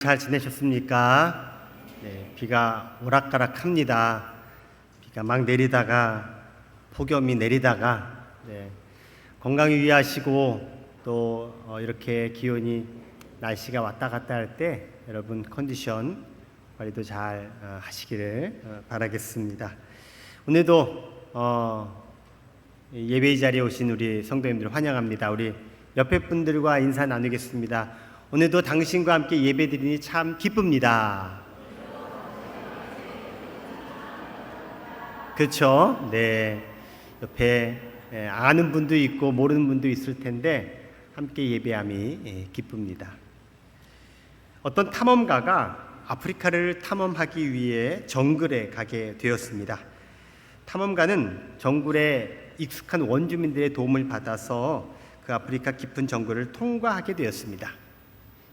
잘 지내셨습니까? 네, 비가 오락가락합니다. 비가 막 내리다가 폭염이 내리다가 건강 유의하시고 또 이렇게 기온이 날씨가 왔다 갔다 할 때 여러분 컨디션 관리도 잘 하시기를 바라겠습니다. 오늘도 예배 자리에 오신 우리 성도님들 환영합니다. 우리 옆에 분들과 인사 나누겠습니다. 오늘도 당신과 함께 예배드리니 참 기쁩니다. 그렇죠? 네. 옆에 아는 분도 있고 모르는 분도 있을 텐데 함께 예배함이 기쁩니다. 어떤 탐험가가 아프리카를 탐험하기 위해 정글에 가게 되었습니다. 탐험가는 정글에 익숙한 원주민들의 도움을 받아서 그 아프리카 깊은 정글을 통과하게 되었습니다.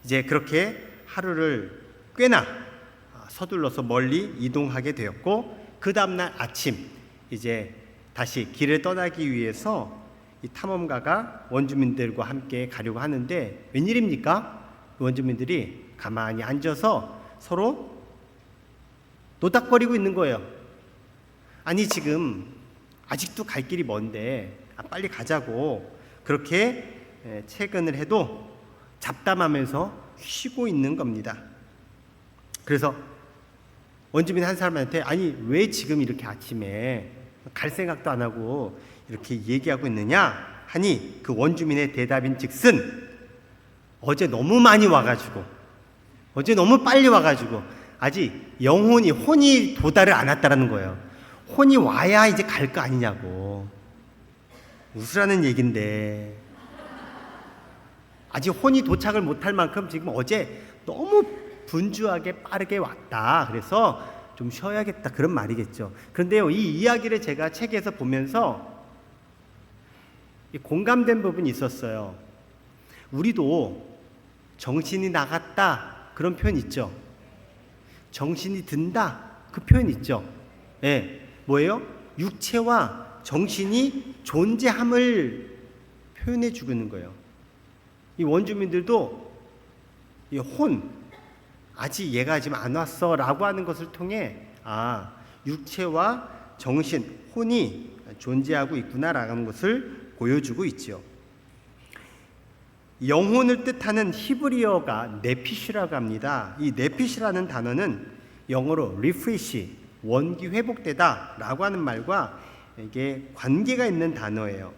이제 그렇게 하루를 꽤나 서둘러서 멀리 이동하게 되었고, 그 다음날 아침 이제 다시 길을 떠나기 위해서 이 탐험가가 원주민들과 함께 가려고 하는데 웬일입니까? 원주민들이 가만히 앉아서 서로 노닥거리고 있는 거예요. 아니 지금 아직도 갈 길이 먼데 빨리 가자고 그렇게 채근을 해도 잡담하면서 쉬고 있는 겁니다. 그래서 원주민 한 사람한테 아니 왜 지금 이렇게 아침에 갈 생각도 안 하고 이렇게 얘기하고 있느냐 하니 그 원주민의 대답인즉슨 어제 너무 많이 와가지고 어제 너무 빨리 와가지고 아직 혼이 도달을 안 했다라는 거예요. 혼이 와야 이제 갈 거 아니냐고. 웃으라는 얘긴데 아직 혼이 도착을 못할 만큼 지금 어제 너무 분주하게 빠르게 왔다. 그래서 좀 쉬어야겠다. 그런 말이겠죠. 그런데요, 이 이야기를 제가 책에서 보면서 공감된 부분이 있었어요. 우리도 정신이 나갔다. 그런 표현 있죠. 정신이 든다. 그 표현 있죠. 뭐예요? 육체와 정신이 존재함을 표현해 주고 있는 거예요. 이 원주민들도 이 아직 얘가 지금 안 왔어 라고 하는 것을 통해 육체와 정신, 혼이 존재하고 있구나 라는 것을 보여주고 있죠. 영혼을 뜻하는 히브리어가 네피시라고 합니다. 이 네피시라는 단어는 영어로 refresh, 원기 회복되다 라고 하는 말과 이게 관계가 있는 단어예요.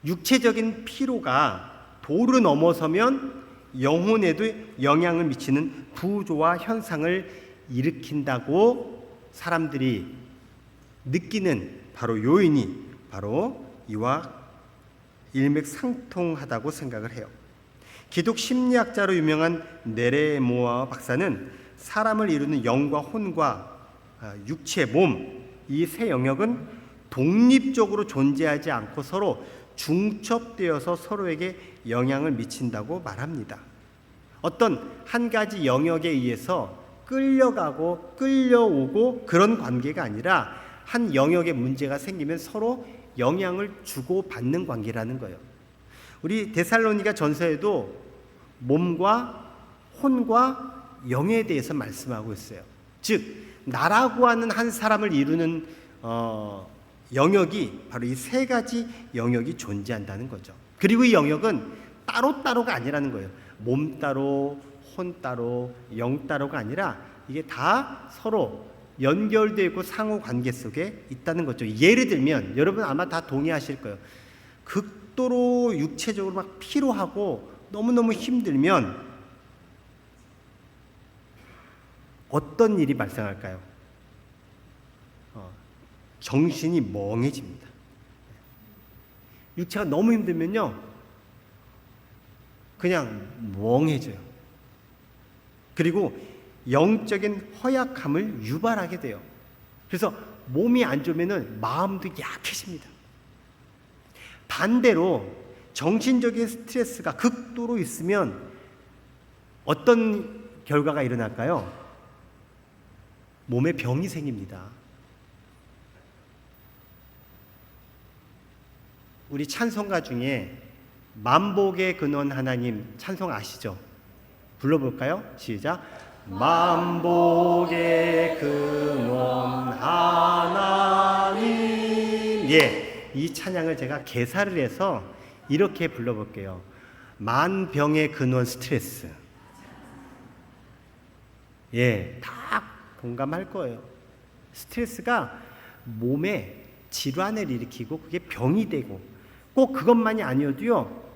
육체적인 피로가 도를 넘어서면 영혼에도 영향을 미치는 부조화 현상을 일으킨다고 사람들이 느끼는 바로 요인이 바로 이와 일맥상통하다고 생각을 해요. 기독 심리학자로 유명한 네레모아 박사는 사람을 이루는 영과 혼과 육체, 몸, 이 세 영역은 독립적으로 존재하지 않고 서로 중첩되어서 서로에게 영향을 미친다고 말합니다. 어떤 한 가지 영역에 의해서 끌려가고 끌려오고 그런 관계가 아니라 한 영역에 문제가 생기면 서로 영향을 주고받는 관계라는 거예요. 우리 데살로니가 전서에도 몸과 혼과 영에 대해서 말씀하고 있어요. 즉 나라고 하는 한 사람을 이루는 영역이 바로 이 세 가지 영역이 존재한다는 거죠. 그리고 이 영역은 따로따로가 아니라는 거예요. 몸 따로, 혼 따로, 영 따로가 아니라 이게 다 서로 연결되어 있고 상호 관계 속에 있다는 거죠. 예를 들면 여러분 아마 다 동의하실 거예요. 극도로 육체적으로 막 피로하고 너무너무 힘들면 어떤 일이 발생할까요? 정신이 멍해집니다. 육체가 너무 힘들면요 그냥 멍해져요. 그리고 영적인 허약함을 유발하게 돼요. 그래서 몸이 안 좋으면 마음도 약해집니다. 반대로 정신적인 스트레스가 극도로 있으면 어떤 결과가 일어날까요? 몸에 병이 생깁니다. 우리 찬송가 중에 만복의 근원 하나님 찬송 아시죠? 불러볼까요? 시작. 만복의 근원 하나님. 예, 이 찬양을 제가 개사를 해서 이렇게 불러볼게요. 만병의 근원 스트레스. 예, 다 공감할 거예요. 스트레스가 몸에 질환을 일으키고 그게 병이 되고 꼭 그것만이 아니어도요,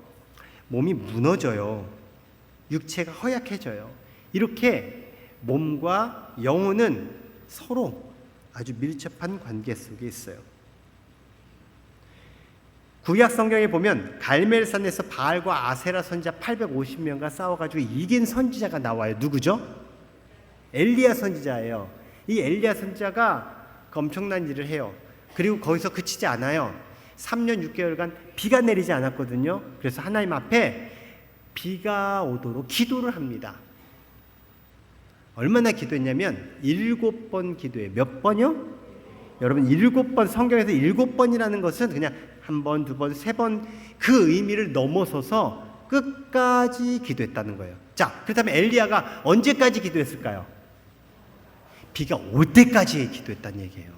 몸이 무너져요. 육체가 허약해져요. 이렇게 몸과 영혼은 서로 아주 밀접한 관계 속에 있어요. 구약 성경에 보면 갈멜산에서 바알과 아세라 선지자 850명과 싸워가지고 이긴 선지자가 나와요. 누구죠? 엘리야 선지자예요. 이 엘리야 선지자가 엄청난 일을 해요. 그리고 거기서 그치지 않아요. 3년 6개월간 비가 내리지 않았거든요. 그래서 하나님 앞에 비가 오도록 기도를 합니다. 얼마나 기도했냐면 7번 기도해요. 몇 번이요? 여러분, 7번, 성경에서 7번이라는 것은 그냥 1번, 2번, 3번 그 의미를 넘어서서 끝까지 기도했다는 거예요. 자, 그렇다면 엘리야가 언제까지 기도했을까요? 비가 올 때까지 기도했다는 얘기예요.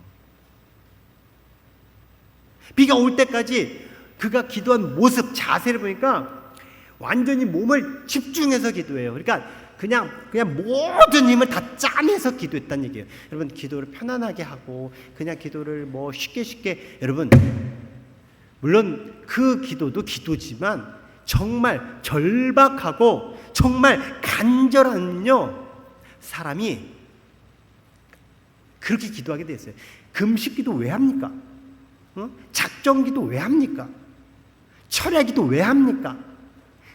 비가 올 때까지 그가 기도한 모습, 자세를 보니까 완전히 몸을 집중해서 기도해요. 그러니까 그냥 모든 힘을 다 짜내서 기도했다는 얘기예요. 여러분, 기도를 편안하게 하고 그냥 기도를 뭐 쉽게 여러분, 물론 그 기도도 기도지만 정말 절박하고 정말 간절한요, 사람이 그렇게 기도하게 됐어요. 금식기도 왜 합니까? 작정기도 왜 합니까? 철야기도 왜 합니까?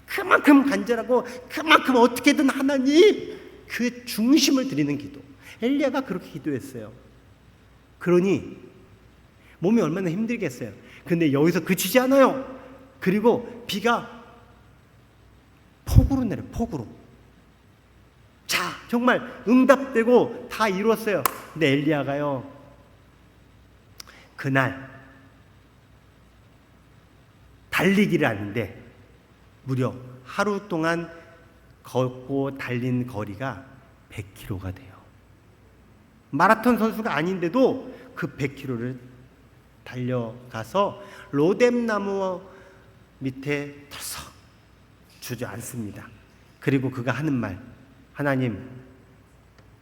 그만큼 간절하고 그만큼 어떻게든 하나님 그 중심을 드리는 기도. 엘리야가 그렇게 기도했어요. 그러니 몸이 얼마나 힘들겠어요. 근데 여기서 그치지 않아요. 그리고 비가 폭우로 내려요. 폭우로. 자, 정말 응답되고 다 이루었어요. 근데 엘리야가요, 그날 달리기를 하는데 무려 하루 동안 걷고 달린 거리가 100km가 돼요. 마라톤 선수가 아닌데도 그 100km를 달려가서 로뎀나무 밑에 털썩 주저앉습니다. 그리고 그가 하는 말, 하나님,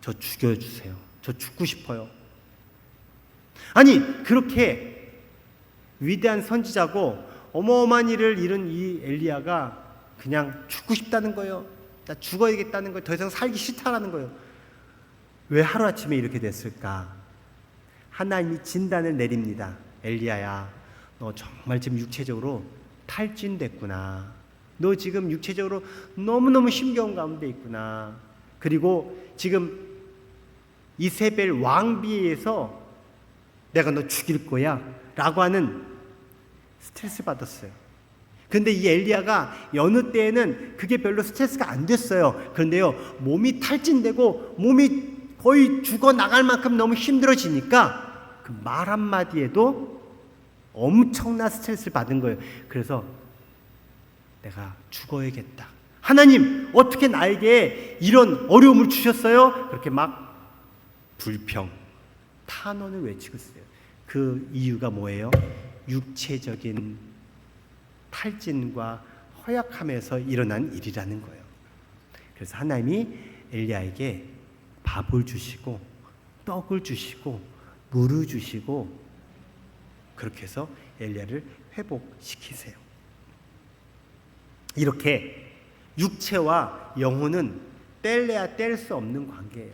저 죽여주세요. 저 죽고 싶어요. 아니, 그렇게 위대한 선지자고 어마어마한 일을 이룬 이 엘리야가 그냥 죽고 싶다는 거예요. 나 죽어야겠다는 거예요. 더 이상 살기 싫다라는 거예요. 왜 하루아침에 이렇게 됐을까? 하나님이 진단을 내립니다. 엘리야야, 너 정말 지금 육체적으로 탈진됐구나. 너 지금 육체적으로 너무너무 힘겨운 가운데 있구나. 그리고 지금 이세벨 왕비에 의해서 내가 너 죽일 거야 라고 하는 스트레스 받았어요. 그런데 이 엘리야가 여느 때에는 그게 별로 스트레스가 안 됐어요. 그런데요, 몸이 탈진되고 몸이 거의 죽어 나갈 만큼 너무 힘들어지니까 그 말 한마디에도 엄청난 스트레스를 받은 거예요. 그래서 내가 죽어야겠다. 하나님, 어떻게 나에게 이런 어려움을 주셨어요? 그렇게 막 불평, 탄원을 외치고 있어요. 그 이유가 뭐예요? 육체적인 탈진과 허약함에서 일어난 일이라는 거예요. 그래서 하나님이 엘리야에게 밥을 주시고 떡을 주시고 물을 주시고 그렇게 해서 엘리야를 회복시키세요. 이렇게 육체와 영혼은 뗄래야 뗄 수 없는 관계예요.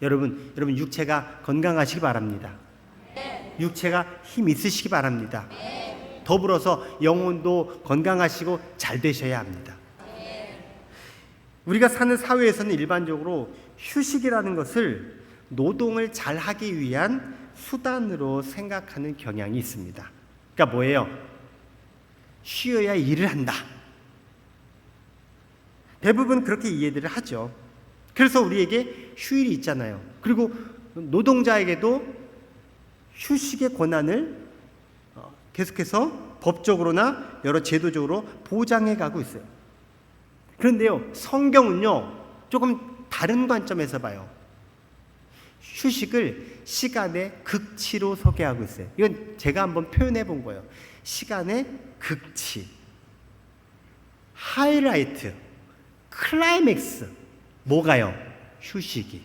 여러분 육체가 건강하시기 바랍니다. 육체가 힘 있으시기 바랍니다. 더불어서 영혼도 건강하시고 잘 되셔야 합니다. 우리가 사는 사회에서는 일반적으로 휴식이라는 것을 노동을 잘하기 위한 수단으로 생각하는 경향이 있습니다. 그러니까 뭐예요? 쉬어야 일을 한다. 대부분 그렇게 이해들을 하죠. 그래서 우리에게 휴일이 있잖아요. 그리고 노동자에게도 휴식의 권한을 계속해서 법적으로나 여러 제도적으로 보장해 가고 있어요. 그런데요, 성경은요, 조금 다른 관점에서 봐요. 휴식을 시간의 극치로 소개하고 있어요. 이건 제가 한번 표현해 본 거예요. 시간의 극치, 하이라이트, 클라이맥스. 뭐가요? 휴식이.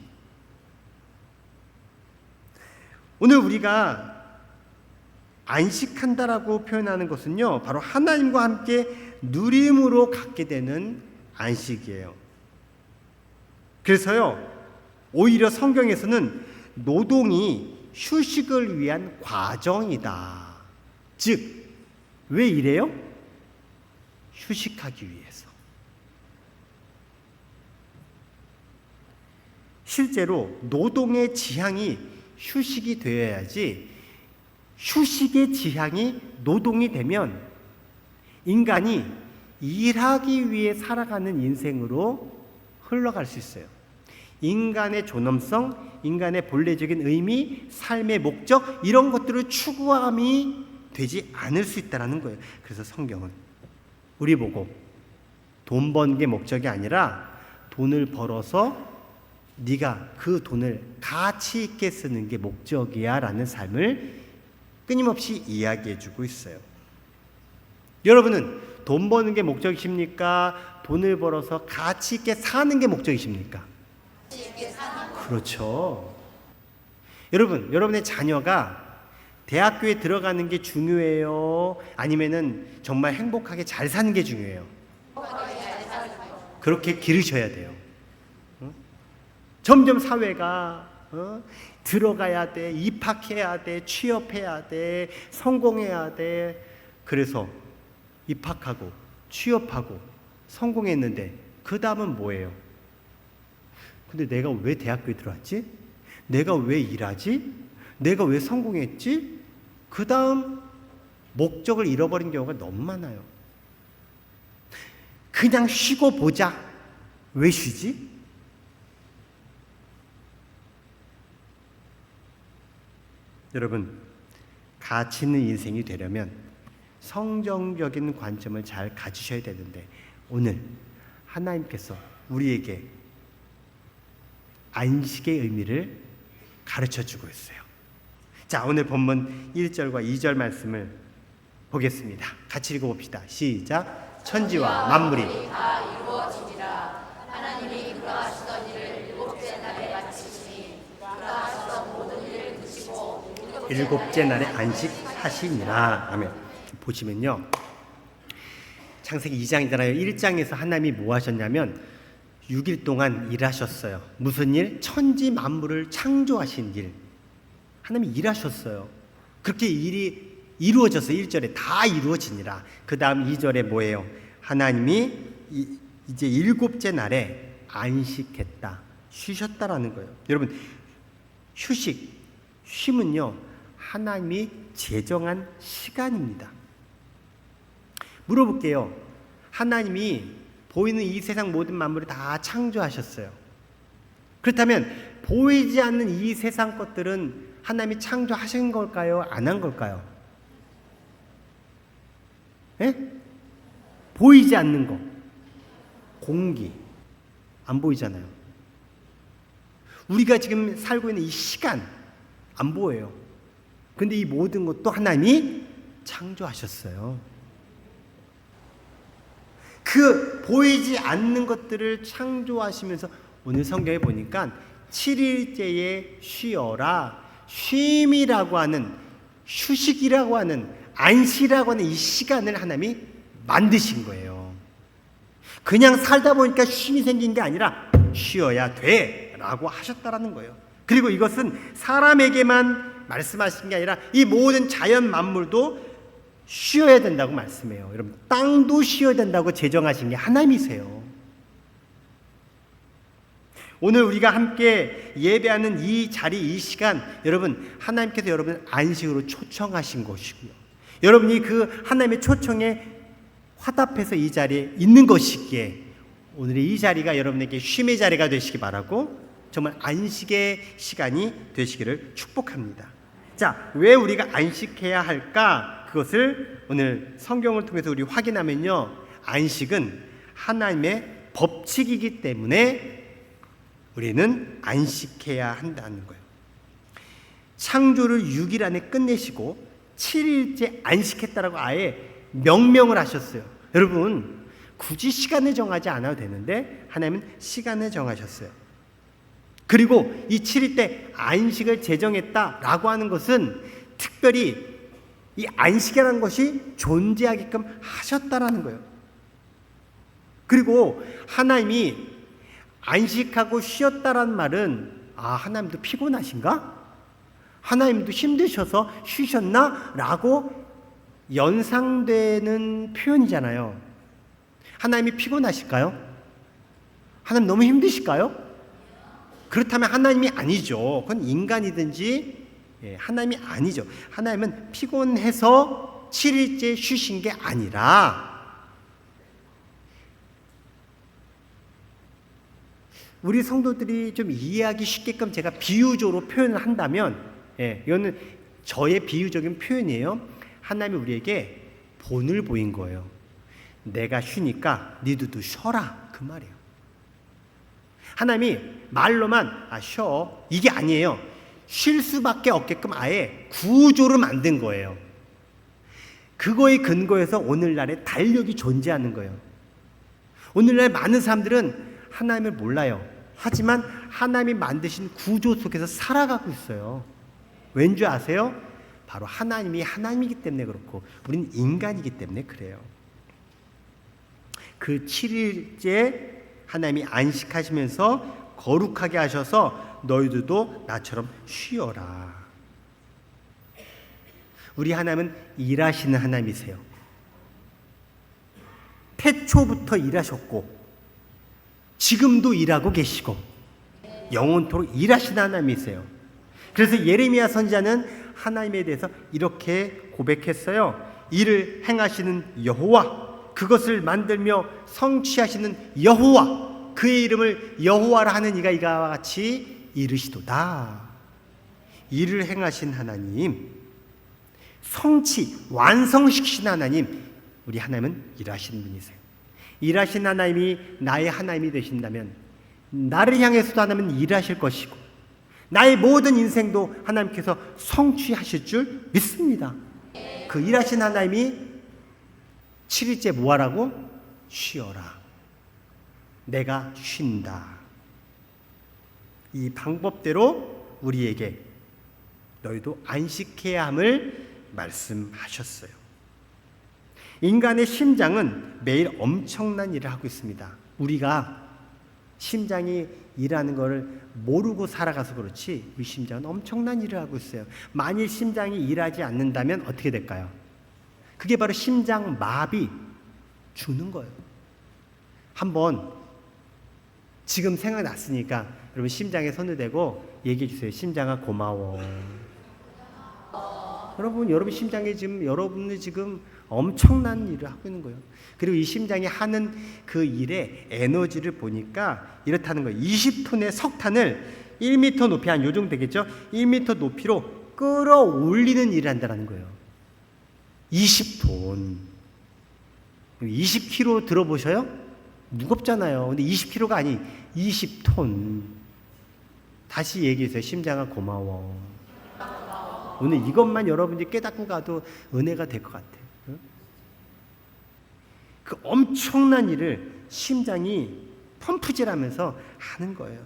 오늘 우리가 안식한다라고 표현하는 것은요, 바로 하나님과 함께 누림으로 갖게 되는 안식이에요. 그래서요, 오히려 성경에서는 노동이 휴식을 위한 과정이다. 즉, 왜 이래요? 휴식하기 위해서. 실제로 노동의 지향이 휴식이 되어야지, 휴식의 지향이 노동이 되면 인간이 일하기 위해 살아가는 인생으로 흘러갈 수 있어요. 인간의 존엄성, 인간의 본래적인 의미, 삶의 목적, 이런 것들을 추구함이 되지 않을 수 있다는 거예요. 그래서 성경은 우리 보고 돈 버는 게 목적이 아니라 돈을 벌어서 네가 그 돈을 가치 있게 쓰는 게 목적이야 라는 삶을 끊임없이 이야기해주고 있어요. 여러분은 돈 버는 게 목적이십니까? 돈을 벌어서 가치 있게 사는 게 목적이십니까? 그렇죠. 여러분, 여러분의 자녀가 대학교에 들어가는 게 중요해요? 아니면은 정말 행복하게 잘 사는 게 중요해요? 그렇게 기르셔야 돼요. 점점 사회가 들어가야 돼, 입학해야 돼, 취업해야 돼, 성공해야 돼. 그래서 입학하고 취업하고 성공했는데 그 다음은 뭐예요? 근데 내가 왜 대학교에 들어왔지? 내가 왜 일하지? 내가 왜 성공했지? 그 다음 목적을 잃어버린 경우가 너무 많아요. 그냥 쉬고 보자. 왜 쉬지? 여러분, 가치 있는 인생이 되려면 성경적인 관점을 잘 가지셔야 되는데, 오늘 하나님께서 우리에게 안식의 의미를 가르쳐주고 있어요. 자, 오늘 본문 1절과 2절 말씀을 보겠습니다. 같이 읽어봅시다. 시작. 천지와 만물이 다 이루어지니라. 하나님이 그가 하시던 일을 일곱째 날에 마치시니 그가 하시던 모든 일을 그치고 일곱째 날에 안식하시니라. 아멘. 보시면요, 창세기 2장이잖아요. 1장에서 하나님이 뭐 하셨냐면 6일 동안 일하셨어요. 무슨 일? 천지 만물을 창조하신 일. 하나님이 일하셨어요. 그렇게 일이 이루어져서 1절에 다 이루어지니라. 그 다음 2절에 뭐예요? 하나님이 이제 일곱째 날에 안식했다, 쉬셨다라는 거예요. 여러분, 휴식, 쉼은요, 하나님이 제정한 시간입니다. 물어볼게요. 하나님이 보이는 이 세상 모든 만물을 다 창조하셨어요. 그렇다면 보이지 않는 이 세상 것들은 하나님이 창조하신 걸까요? 안 한 걸까요? 예? 보이지 않는 거, 공기, 안 보이잖아요. 우리가 지금 살고 있는 이 시간, 안 보여요. 근데 이 모든 것도 하나님이 창조하셨어요. 그 보이지 않는 것들을 창조하시면서 오늘 성경에 보니까 7일째에 쉬어라, 쉼이라고 하는, 휴식이라고 하는, 안식이라고 하는 이 시간을 하나님이 만드신 거예요. 그냥 살다 보니까 쉼이 생긴 게 아니라 쉬어야 돼 라고 하셨다라는 거예요. 그리고 이것은 사람에게만 말씀하신 게 아니라 이 모든 자연 만물도 쉬어야 된다고 말씀해요. 여러분, 땅도 쉬어야 된다고 제정하신 게 하나님이세요. 오늘 우리가 함께 예배하는 이 자리, 이 시간, 여러분, 하나님께서 여러분을 안식으로 초청하신 것이고요. 여러분이 그 하나님의 초청에 화답해서 이 자리에 있는 것이기에 오늘의 이 자리가 여러분에게 쉼의 자리가 되시기 바라고, 정말 안식의 시간이 되시기를 축복합니다. 자, 왜 우리가 안식해야 할까? 그것을 오늘 성경을 통해서 우리 확인하면요, 안식은 하나님의 법칙이기 때문에 우리는 안식해야 한다는 거예요. 창조를 6일 안에 끝내시고 7일째 안식했다라고 아예 명명을 하셨어요. 여러분, 굳이 시간을 정하지 않아도 되는데 하나님은 시간을 정하셨어요. 그리고 이 7일 때 안식을 제정했다라고 하는 것은 특별히 이 안식이라는 것이 존재하게끔 하셨다라는 거예요. 그리고 하나님이 안식하고 쉬었다라는 말은 하나님도 피곤하신가? 하나님도 힘드셔서 쉬셨나? 라고 연상되는 표현이잖아요. 하나님이 피곤하실까요? 하나님 너무 힘드실까요? 그렇다면 하나님이 아니죠. 그건 인간이든지 하나님이 아니죠. 하나님은 피곤해서 7일째 쉬신 게 아니라 우리 성도들이 좀 이해하기 쉽게끔 제가 비유적으로 표현을 한다면 이거는 저의 비유적인 표현이에요. 하나님이 우리에게 본을 보인 거예요. 내가 쉬니까 니들도 쉬어라 그 말이에요. 하나님이 말로만 쉬어 이게 아니에요. 쉴 수밖에 없게끔 아예 구조를 만든 거예요. 그거에 근거해서 오늘날의 달력이 존재하는 거예요. 오늘날 많은 사람들은 하나님을 몰라요. 하지만 하나님이 만드신 구조 속에서 살아가고 있어요. 왠지 아세요? 바로 하나님이 하나님이기 때문에 그렇고 우리는 인간이기 때문에 그래요. 그 7일째 하나님이 안식하시면서 거룩하게 하셔서 너희들도 나처럼 쉬어라. 우리 하나님은 일하시는 하나님이세요. 태초부터 일하셨고 지금도 일하고 계시고 영원토록 일하시는 하나님이세요. 그래서 예레미야 선지자는 하나님에 대해서 이렇게 고백했어요. 이를 행하시는 여호와, 그것을 만들며 성취하시는 여호와, 그의 이름을 여호와라 하는 이가 이와 같이 이르시도다. 일을 행하신 하나님, 성취, 완성시키신 하나님, 우리 하나님은 일하시는 분이세요. 일하신 하나님이 나의 하나님이 되신다면 나를 향해서도 하나님은 일하실 것이고 나의 모든 인생도 하나님께서 성취하실 줄 믿습니다. 그 일하신 하나님이 7일째 뭐하라고? 쉬어라. 내가 쉰다. 이 방법대로 우리에게 너희도 안식해야 함을 말씀하셨어요. 인간의 심장은 매일 엄청난 일을 하고 있습니다. 우리가 심장이 일하는 것을 모르고 살아가서 그렇지 우리 심장은 엄청난 일을 하고 있어요. 만일 심장이 일하지 않는다면 어떻게 될까요? 그게 바로 심장 마비 주는 거예요. 한번 지금 생각났으니까 여러분 심장에 손을 대고 얘기해 주세요. 심장아 고마워. 여러분 심장에 지금 여러분이 지금 엄청난 일을 하고 있는 거예요. 그리고 이 심장이 하는 그 일의 에너지를 보니까 이렇다는 거예요. 20톤의 석탄을 1m 높이 한 요 정도 되겠죠? 1m 높이로 끌어올리는 일을 한다는 거예요. 20톤. 20kg 들어보셔요? 무겁잖아요. 근데 20kg가 아니 20톤. 다시 얘기해주세요. 심장아 고마워. 오늘 이것만 여러분들이 깨닫고 가도 은혜가 될 것 같아요. 그 엄청난 일을 심장이 펌프질하면서 하는 거예요.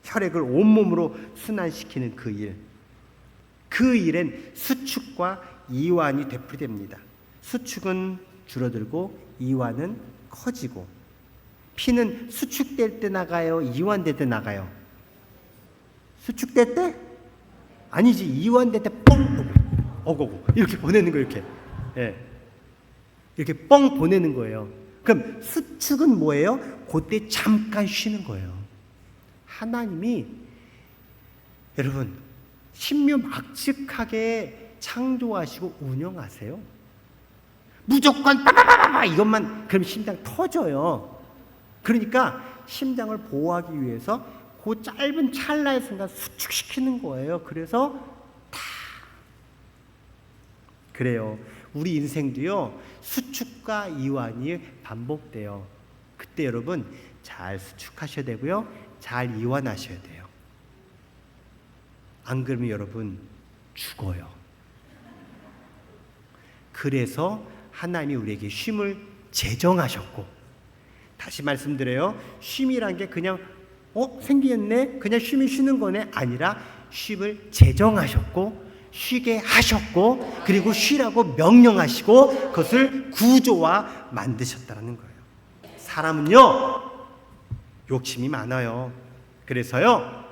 혈액을 온몸으로 순환시키는 그 일. 그 일엔 수축과 이완이 되풀이됩니다. 수축은 줄어들고 이완은 커지고 피는 수축될 때 나가요? 이완될 때 나가요? 수축될 때? 아니지. 이완될 때 뻥! 어고고 이렇게 보내는 거예요. 이렇게. 예. 이렇게 뻥 보내는 거예요. 그럼 수축은 뭐예요? 그때 잠깐 쉬는 거예요. 하나님이 여러분 신묘막측하게 창조하시고 운영하세요. 무조건 빠바바바바 이것만 그럼 심장 터져요. 그러니까 심장을 보호하기 위해서 그 짧은 찰나의 순간 수축시키는 거예요. 그래서 다 그래요. 우리 인생도요 수축과 이완이 반복돼요. 그때 여러분 잘 수축하셔야 되고요. 잘 이완하셔야 돼요. 안 그러면 여러분 죽어요. 그래서 하나님이 우리에게 쉼을 제정하셨고, 다시 말씀드려요. 쉼이란 게 그냥 생기겠네, 그냥 쉼이 쉬는 거네 아니라 쉼을 제정하셨고 쉬게 하셨고 그리고 쉬라고 명령하시고 그것을 구조화 만드셨다는 거예요. 사람은요 욕심이 많아요. 그래서요,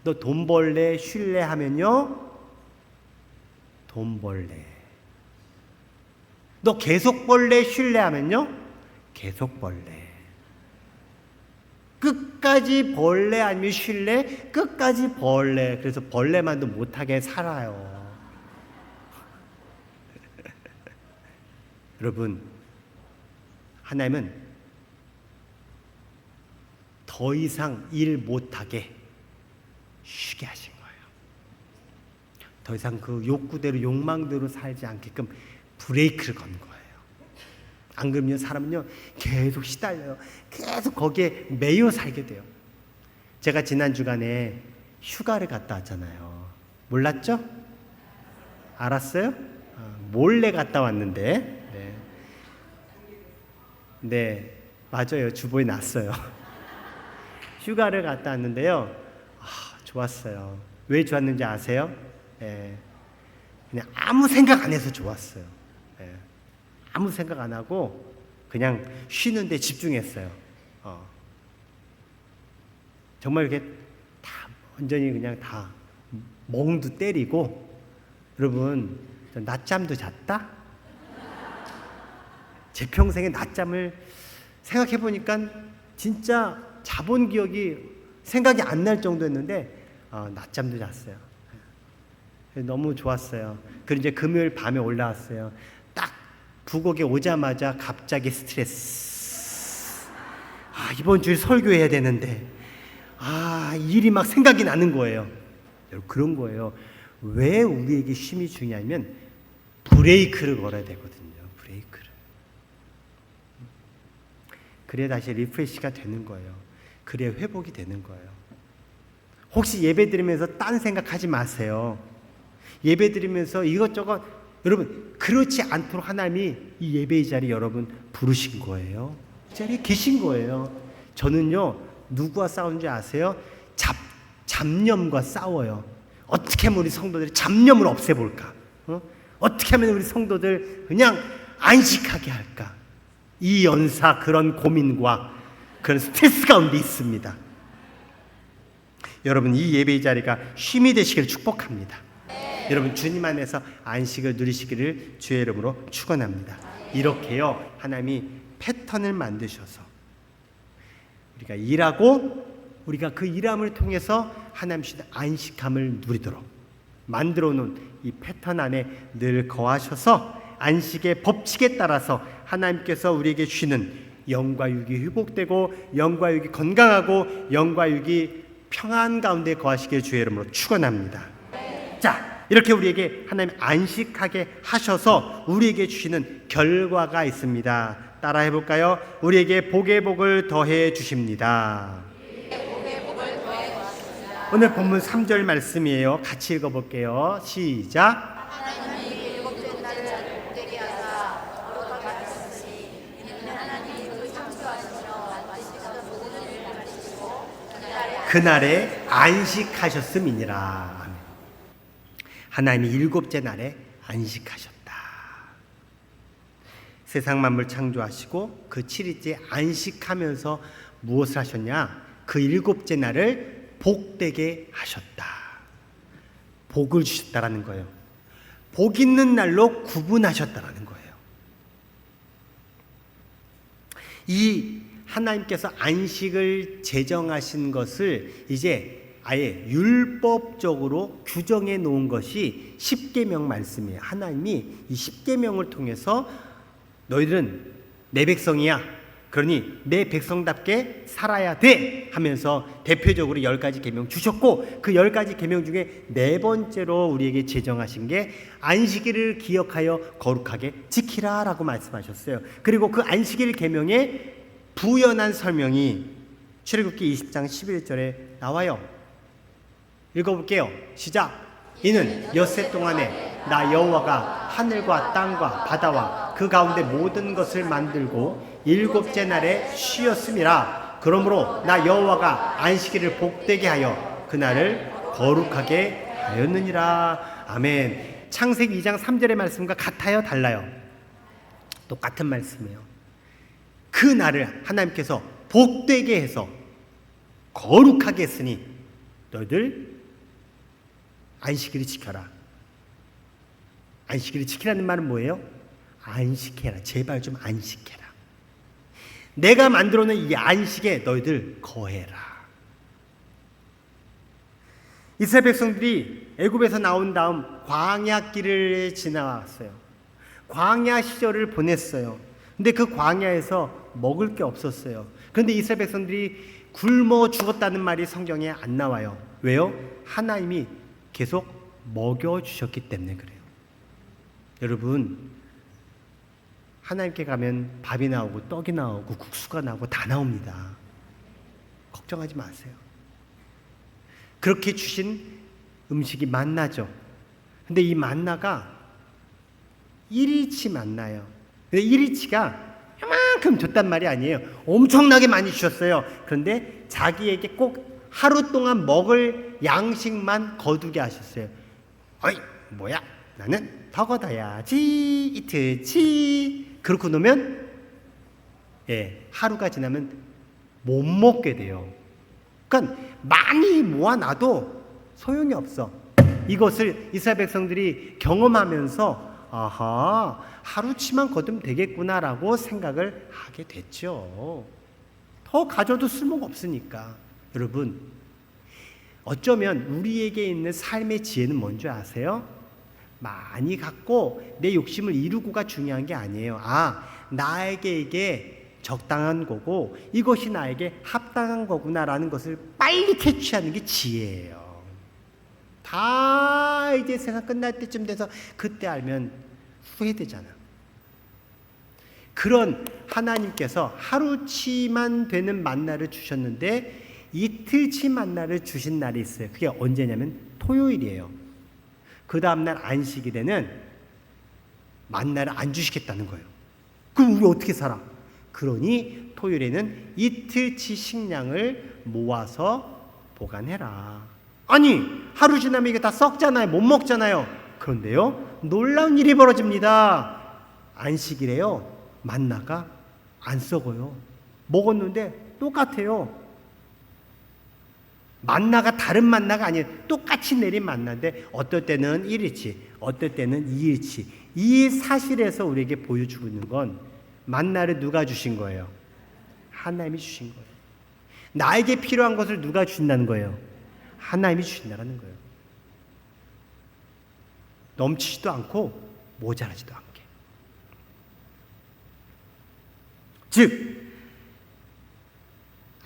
너 돈 벌래 쉴래 하면요 돈 벌래. 너 계속 벌래 쉴래 하면요 계속 벌래. 끝까지 벌래 아니면 쉴래? 끝까지 벌래. 그래서 벌레만도 못하게 살아요. 여러분, 하나님은 더 이상 일 못하게 쉬게 하신 거예요. 더 이상 그 욕구대로 욕망대로 살지 않게끔 브레이크를 건 거예요. 안 그러면 사람은요 계속 시달려요. 계속 거기에 매여 살게 돼요. 제가 지난 주간에 휴가를 갔다 왔잖아요. 몰랐죠? 알았어요? 몰래 갔다 왔는데 네 맞아요. 주보에 났어요. 휴가를 갔다 왔는데요. 좋았어요. 왜 좋았는지 아세요? 그냥 아무 생각 안 해서 좋았어요. 아무 생각 안 하고 그냥 쉬는데 집중했어요. 정말 이렇게 다 완전히 그냥 다 멍도 때리고. 여러분, 저 낮잠도 잤다? 제 평생에 낮잠을 생각해 보니까 진짜 자본 기억이 생각이 안 날 정도였는데 낮잠도 잤어요. 너무 좋았어요. 그리고 이제 금요일 밤에 올라왔어요. 딱 부곡에 오자마자 갑자기 스트레스. 이번 주에 설교해야 되는데 일이 막 생각이 나는 거예요. 여러분, 그런 거예요. 왜 우리에게 쉼이 중요하면 브레이크를 걸어야 되거든요. 브레이크를. 그래야 다시 리프레시가 되는 거예요. 그래야 회복이 되는 거예요. 혹시 예배 드리면서 딴 생각하지 마세요. 예배 드리면서 이것저것, 여러분, 그렇지 않도록 하나님이 이 예배의 자리 여러분 부르신 거예요. 이 자리에 계신 거예요. 저는요 누구와 싸우는지 아세요? 잡념과 싸워요. 어떻게 하면 우리 성도들이 잡념을 없애볼까? 어떻게 하면 우리 성도들 그냥 안식하게 할까? 이 연사 그런 고민과 그런 스트레스 가운데 있습니다. 여러분, 이 예배의 자리가 쉼이 되시기를 축복합니다. 여러분, 주님 안에서 안식을 누리시기를 주의 이름으로 축원합니다. 이렇게요 하나님이 패턴을 만드셔서 우리가 일하고 우리가 그 일함을 통해서 하나님 주신 안식함을 누리도록 만들어 놓은 이 패턴 안에 늘 거하셔서 안식의 법칙에 따라서 하나님께서 우리에게 주시는 영과 육이 회복되고 영과 육이 건강하고 영과 육이 평안 가운데 거하시길 주의 이름으로 축원합니다. 자, 이렇게 우리에게 하나님 안식하게 하셔서 우리에게 주시는 결과가 있습니다. 따라 해볼까요? 우리에게 복의 복을 더해 주십니다. 오늘 본문 3절 말씀이에요. 같이 읽어볼게요. 시작. 하나님이 일곱째 날을 복되게 하사 거룩하게 하셨으니 이는 하나님이 그 창조하시며 만드시던 모든 일을 만드시고 그날에 안식하셨음이니라. 아멘. 하나님이 일곱째 날에 안식하셨다. 세상 만물 창조하시고 그 7일째 안식하면서 무엇을 하셨냐? 그 일곱째 날을 복되게 하셨다. 복을 주셨다라는 거예요. 복 있는 날로 구분하셨다라는 거예요. 이 하나님께서 안식을 제정하신 것을 이제 아예 율법적으로 규정해 놓은 것이 십계명 말씀이에요. 하나님이 이 십계명을 통해서 너희들은 내 백성이야. 그러니 내 백성답게 살아야 돼 하면서 대표적으로 10가지 계명 주셨고, 그 10가지 계명 중에 네 번째로 우리에게 제정하신 게 안식일을 기억하여 거룩하게 지키라 라고 말씀하셨어요. 그리고 그 안식일 계명에 부연한 설명이 출애굽기 20장 11절에 나와요. 읽어볼게요. 시작. 이는 엿새 동안에 나 여호와가 하늘과 땅과 바다와 그 가운데 모든 것을 만들고 일곱째 날에 쉬었음이라. 그러므로 나 여호와가 안식일을 복되게 하여 그날을 거룩하게 하였느니라. 아멘. 창세기 2장 3절의 말씀과 같아요, 달라요? 똑같은 말씀이에요. 그 날을 하나님께서 복되게 해서 거룩하게 했으니 너희들 안식일을 지켜라. 안식일을 지키라는 말은 뭐예요? 안식해라. 제발 좀 안식해라. 내가 만들어 놓은 이 안식에 너희들 거해라. 이스라엘 백성들이 애굽에서 나온 다음 광야 길을 지나왔어요. 광야 시절을 보냈어요. 근데 그 광야에서 먹을 게 없었어요. 그런데 이스라엘 백성들이 굶어 죽었다는 말이 성경에 안 나와요. 왜요? 하나님이 계속 먹여주셨기 때문에 그래요. 여러분, 하나님께 가면 밥이 나오고 떡이 나오고 국수가 나오고 다 나옵니다. 걱정하지 마세요. 그렇게 주신 음식이 만나죠. 근데 이 만나가 1일치 만나요. 근데 1일치가 이만큼 줬단 말이 아니에요. 엄청나게 많이 주셨어요. 그런데 자기에게 꼭 하루 동안 먹을 양식만 거두게 하셨어요. 어이, 뭐야? 나는 더 걷어야지. 이틀치. 그렇게 놓으면 하루가 지나면 못 먹게 돼요. 그러니까 많이 모아놔도 소용이 없어. 이것을 이스라엘 백성들이 경험하면서 아하, 하루치만 거두면 되겠구나라고 생각을 하게 됐죠. 더 가져도 쓸모가 없으니까. 여러분, 어쩌면 우리에게 있는 삶의 지혜는 뭔지 아세요? 많이 갖고 내 욕심을 이루고가 중요한 게 아니에요. 나에게 이게 적당한 거고 이것이 나에게 합당한 거구나라는 것을 빨리 캐치하는 게 지혜예요. 다 이제 세상 끝날 때쯤 돼서 그때 알면 후회되잖아. 그런 하나님께서 하루치만 되는 만나를 주셨는데 이틀치 만나를 주신 날이 있어요. 그게 언제냐면 토요일이에요. 그 다음날 안식일에는 만나를 안 주시겠다는 거예요. 그럼 우리 어떻게 살아? 그러니 토요일에는 이틀치 식량을 모아서 보관해라. 아니, 하루 지나면 이게 다 썩잖아요. 못 먹잖아요. 그런데요, 놀라운 일이 벌어집니다. 안식일에요, 만나가 안 썩어요. 먹었는데 똑같아요. 만나가 다른 만나가 아니에요. 똑같이 내린 만나인데 어떨 때는 1일치, 어떨 때는 2일치. 이 사실에서 우리에게 보여주고 있는 건 만나를 누가 주신 거예요? 하나님이 주신 거예요. 나에게 필요한 것을 누가 주신다는 거예요? 하나님이 주신다는 거예요. 넘치지도 않고 모자라지도 않게. 즉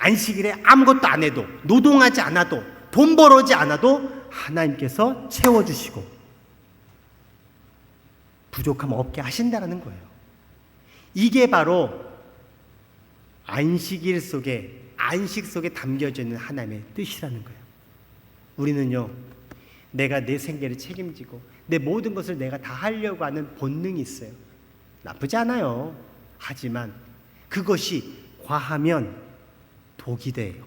안식일에 아무것도 안 해도, 노동하지 않아도, 돈 벌어지 않아도 하나님께서 채워주시고 부족함 없게 하신다는 거예요. 이게 바로 안식일 속에, 안식 속에 담겨져 있는 하나님의 뜻이라는 거예요. 우리는요, 내가 내 생계를 책임지고 내 모든 것을 내가 다 하려고 하는 본능이 있어요. 나쁘지 않아요. 하지만 그것이 과하면 독이 돼요.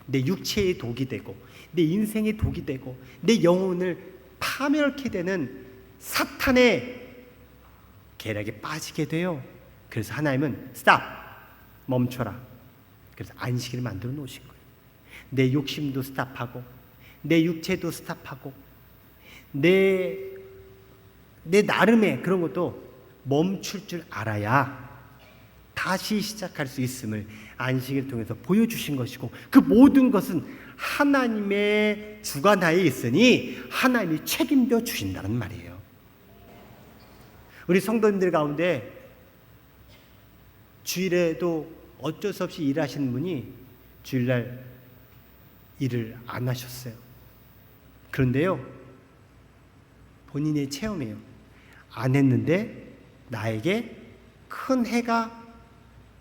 내 육체의 독이 되고 내 인생의 독이 되고 내 영혼을 파멸케 되는 사탄의 계략에 빠지게 돼요. 그래서 하나님은 스탑, 멈춰라. 그래서 안식일을 만들어 놓으신 거예요. 내 욕심도 스탑하고 내 육체도 스탑하고 내 나름의 그런 것도 멈출 줄 알아야 다시 시작할 수 있음을 안식일을 통해서 보여주신 것이고, 그 모든 것은 하나님의 주관하에 있으니 하나님이 책임져 주신다는 말이에요. 우리 성도님들 가운데 주일에도 어쩔 수 없이 일하시는 분이 주일날 일을 안 하셨어요. 그런데요, 본인의 체험이에요. 안 했는데 나에게 큰 해가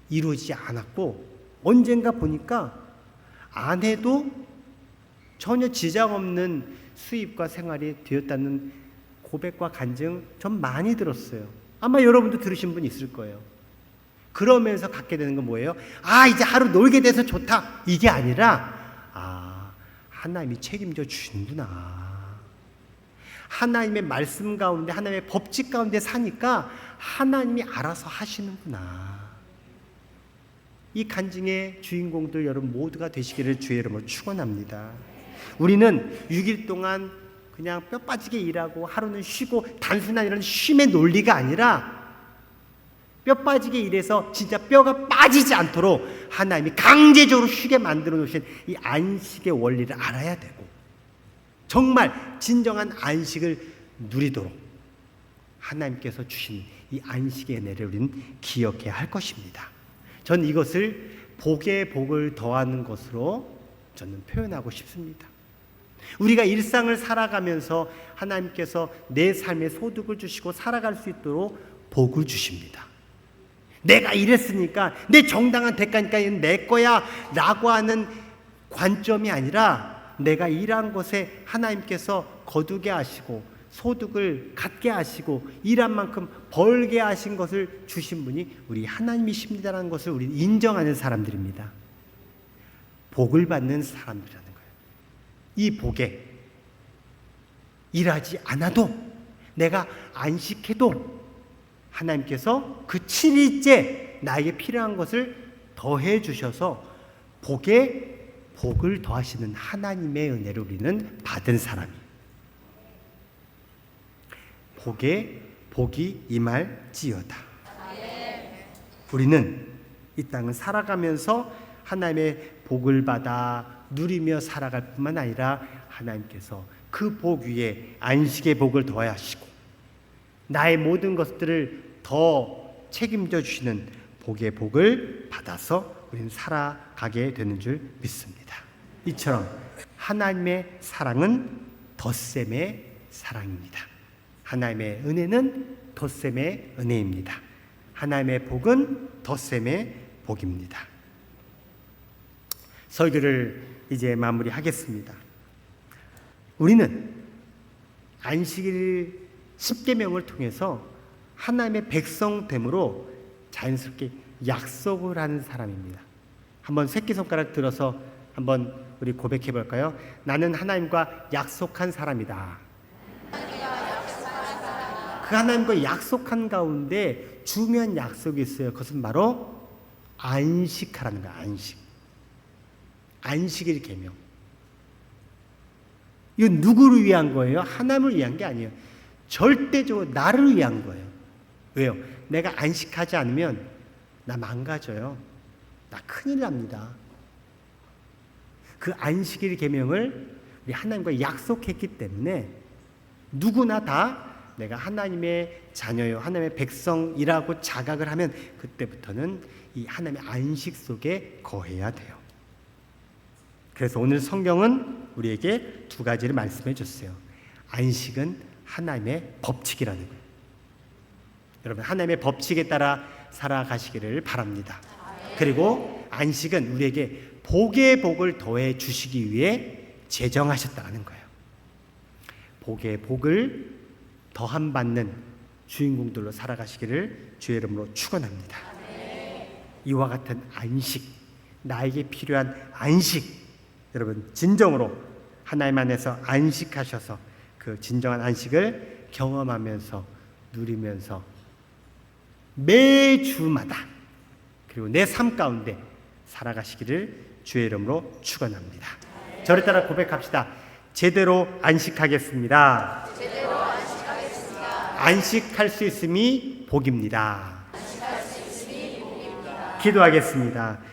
이루어지지 않았고 언젠가 보니까 아내도 전혀 지장 없는 수입과 생활이 되었다는 고백과 간증 전 많이 들었어요. 아마 여러분도 들으신 분 있을 거예요. 그러면서 갖게 되는 건 뭐예요? 이제 하루 놀게 돼서 좋다. 이게 아니라 하나님이 책임져 주시는구나. 하나님의 말씀 가운데, 하나님의 법칙 가운데 사니까 하나님이 알아서 하시는구나. 이 간증의 주인공들 여러분 모두가 되시기를 주의 이름으로 축원합니다. 우리는 6일 동안 그냥 뼈 빠지게 일하고 하루는 쉬고 단순한 이런 쉼의 논리가 아니라 뼈 빠지게 일해서 진짜 뼈가 빠지지 않도록 하나님이 강제적으로 쉬게 만들어 놓으신 이 안식의 원리를 알아야 되고 정말 진정한 안식을 누리도록 하나님께서 주신 이 안식의 은혜를 우리는 기억해야 할 것입니다. 전 이것을 복에 복을 더하는 것으로 저는 표현하고 싶습니다. 우리가 일상을 살아가면서 하나님께서 내 삶에 소득을 주시고 살아갈 수 있도록 복을 주십니다. 내가 일했으니까 내 정당한 대가니까 이건 내 거야 라고 하는 관점이 아니라 내가 일한 것에 하나님께서 거두게 하시고 소득을 갖게 하시고 일한 만큼 벌게 하신 것을 주신 분이 우리 하나님이십니다라는 것을 우리 인정하는 사람들입니다. 복을 받는 사람들이라는 거예요. 이 복에 일하지 않아도 내가 안식해도 하나님께서 그 7일째 나에게 필요한 것을 더해 주셔서 복에 복을 더하시는 하나님의 은혜를 우리는 받은 사람이에요. 복에 복이 임할지어다. 우리는 이 땅을 살아가면서 하나님의 복을 받아 누리며 살아갈 뿐만 아니라 하나님께서 그 복 위에 안식의 복을 더하시고 나의 모든 것들을 더 책임져 주시는 복의 복을 받아서 우리는 살아가게 되는 줄 믿습니다. 이처럼 하나님의 사랑은 덧셈의 사랑입니다. 하나님의 은혜는 덧셈의 은혜입니다. 하나님의 복은 덧셈의 복입니다. 설교를 이제 마무리하겠습니다. 우리는 안식일 10계명을 통해서 하나님의 백성됨으로 자연스럽게 약속을 하는 사람입니다. 한번 새끼손가락 들어서 한번 우리 고백해 볼까요? 나는 하나님과 약속한 사람이다. 그 하나님과 약속한 가운데 중요한 약속이 있어요. 그것은 바로 안식하라는 거야. 안식일 계명. 이건 누구를 위한 거예요? 하나님을 위한 게 아니에요. 절대적으로 나를 위한 거예요. 왜요? 내가 안식하지 않으면 나 망가져요. 나 큰일 납니다. 그 안식일 계명을 우리 하나님과 약속했기 때문에 누구나 다 내가 하나님의 자녀요, 하나님의 백성이라고 자각을 하면 그때부터는 이 하나님의 안식 속에 거해야 돼요. 그래서 오늘 성경은 우리에게 두 가지를 말씀해 줬어요. 안식은 하나님의 법칙이라는 거예요. 여러분 하나님의 법칙에 따라 살아가시기를 바랍니다. 그리고 안식은 우리에게 복의 복을 더해 주시기 위해 제정하셨다는 거예요. 복의 복을 더함 받는 주인공들로 살아가시기를 주의 이름으로 축원합니다. 이와 같은 안식, 나에게 필요한 안식, 여러분 진정으로 하나님 안에서 안식하셔서 그 진정한 안식을 경험하면서 누리면서 매주마다 그리고 내 삶 가운데 살아가시기를 주의 이름으로 축원합니다. 저를 따라 고백합시다. 제대로 안식하겠습니다. 안식할 수 있음이 복입니다. 기도하겠습니다.